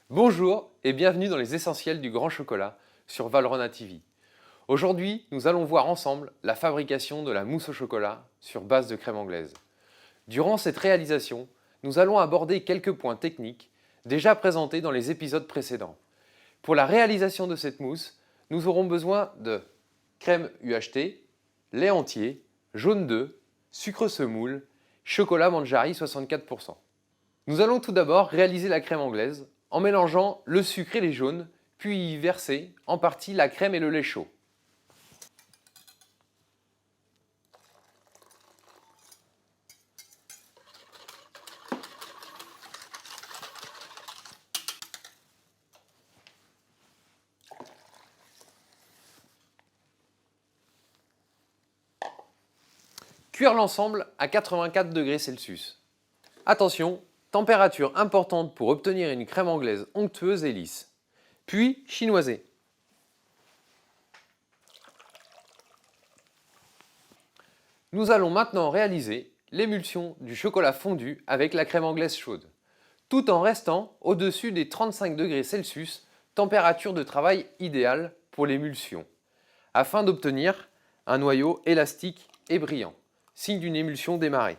Bonjour et bienvenue dans les essentiels du grand chocolat sur Valrhona TV. Aujourd'hui, nous allons voir ensemble la fabrication de la mousse au chocolat sur base de crème anglaise. Durant cette réalisation, nous allons aborder quelques points techniques déjà présentés dans les épisodes précédents. Pour la réalisation de cette mousse, nous aurons besoin de crème UHT, lait entier, jaune d'œuf, sucre semoule, chocolat Manjari 64%. Nous allons tout d'abord réaliser la crème anglaise en mélangeant le sucre et les jaunes, puis y verser en partie la crème et le lait chaud. Cuire l'ensemble à 84 degrés Celsius. Attention, température importante pour obtenir une crème anglaise onctueuse et lisse. Puis chinoiser. Nous allons maintenant réaliser l'émulsion du chocolat fondu avec la crème anglaise chaude, tout en restant au-dessus des 35 degrés Celsius, température de travail idéale pour l'émulsion, afin d'obtenir un noyau élastique et brillant, signe d'une émulsion démarrée.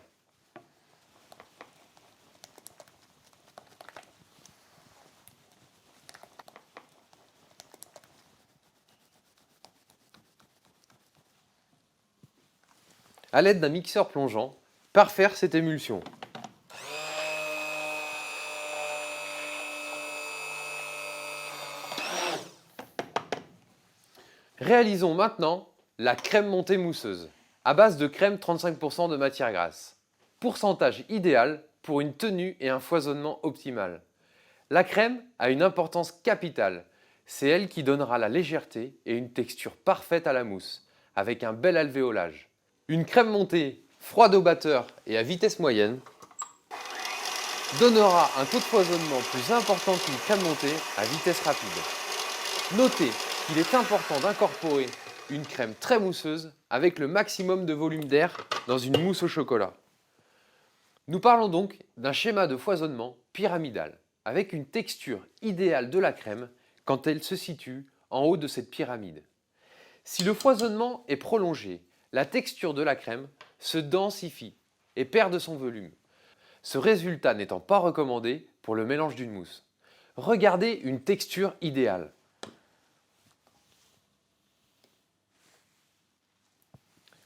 À l'aide d'un mixeur plongeant, parfaire cette émulsion. Réalisons maintenant la crème montée mousseuse, à base de crème 35% de matière grasse. Pourcentage idéal pour une tenue et un foisonnement optimal. La crème a une importance capitale. C'est elle qui donnera la légèreté et une texture parfaite à la mousse, avec un bel alvéolage. Une crème montée froide au batteur et à vitesse moyenne donnera un taux de foisonnement plus important qu'une crème montée à vitesse rapide. Notez qu'il est important d'incorporer une crème très mousseuse avec le maximum de volume d'air dans une mousse au chocolat. Nous parlons donc d'un schéma de foisonnement pyramidal, avec une texture idéale de la crème quand elle se situe en haut de cette pyramide. Si le foisonnement est prolongé, la texture de la crème se densifie et perd de son volume. Ce résultat n'étant pas recommandé pour le mélange d'une mousse. Regardez une texture idéale.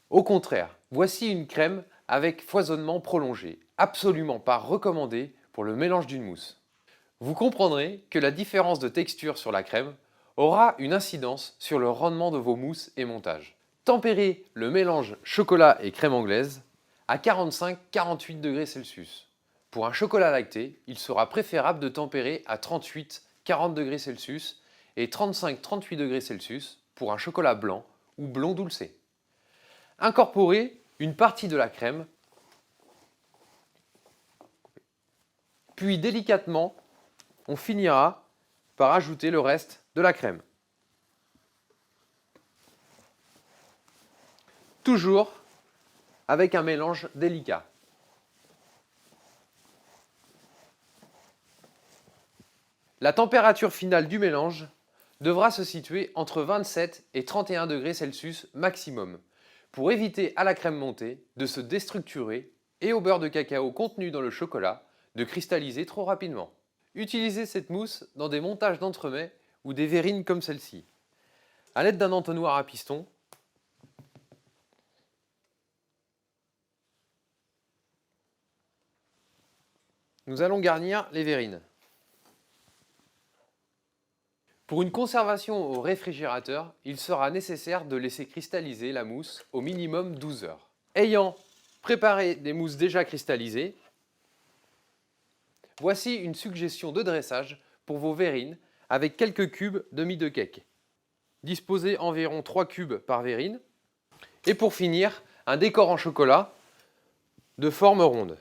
Au contraire, voici une crème avec foisonnement prolongé, absolument pas recommandée pour le mélange d'une mousse. Vous comprendrez que la différence de texture sur la crème aura une incidence sur le rendement de vos mousses et montages. Tempérez le mélange chocolat et crème anglaise à 45-48 degrés Celsius. Pour un chocolat lacté, il sera préférable de tempérer à 38-40 degrés Celsius et 35-38 degrés Celsius pour un chocolat blanc ou blond dulcé. Incorporez une partie de la crème, puis délicatement, on finira par ajouter le reste de la crème. Toujours avec un mélange délicat. La température finale du mélange devra se situer entre 27 et 31 degrés Celsius maximum, pour éviter à la crème montée de se déstructurer et au beurre de cacao contenu dans le chocolat de cristalliser trop rapidement. Utilisez cette mousse dans des montages d'entremets ou des verrines comme celle-ci. À l'aide d'un entonnoir à piston, nous allons garnir les verrines. Pour une conservation au réfrigérateur, il sera nécessaire de laisser cristalliser la mousse au minimum 12 heures. Ayant préparé des mousses déjà cristallisées, voici une suggestion de dressage pour vos verrines avec quelques cubes de mie de cake. Disposez environ 3 cubes par verrine. Et pour finir, un décor en chocolat de forme ronde.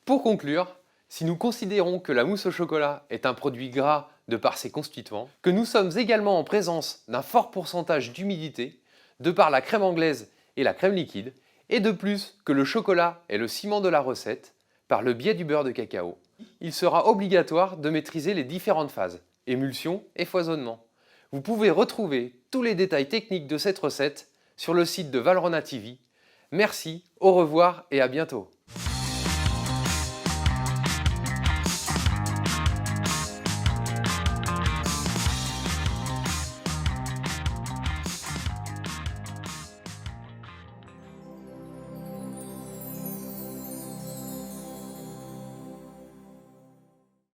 Pour conclure, si nous considérons que la mousse au chocolat est un produit gras de par ses constituants, que nous sommes également en présence d'un fort pourcentage d'humidité, de par la crème anglaise et la crème liquide, et de plus que le chocolat est le ciment de la recette, par le biais du beurre de cacao, il sera obligatoire de maîtriser les différentes phases, émulsion et foisonnement. Vous pouvez retrouver tous les détails techniques de cette recette sur le site de Valrhona TV. Merci, au revoir et à bientôt.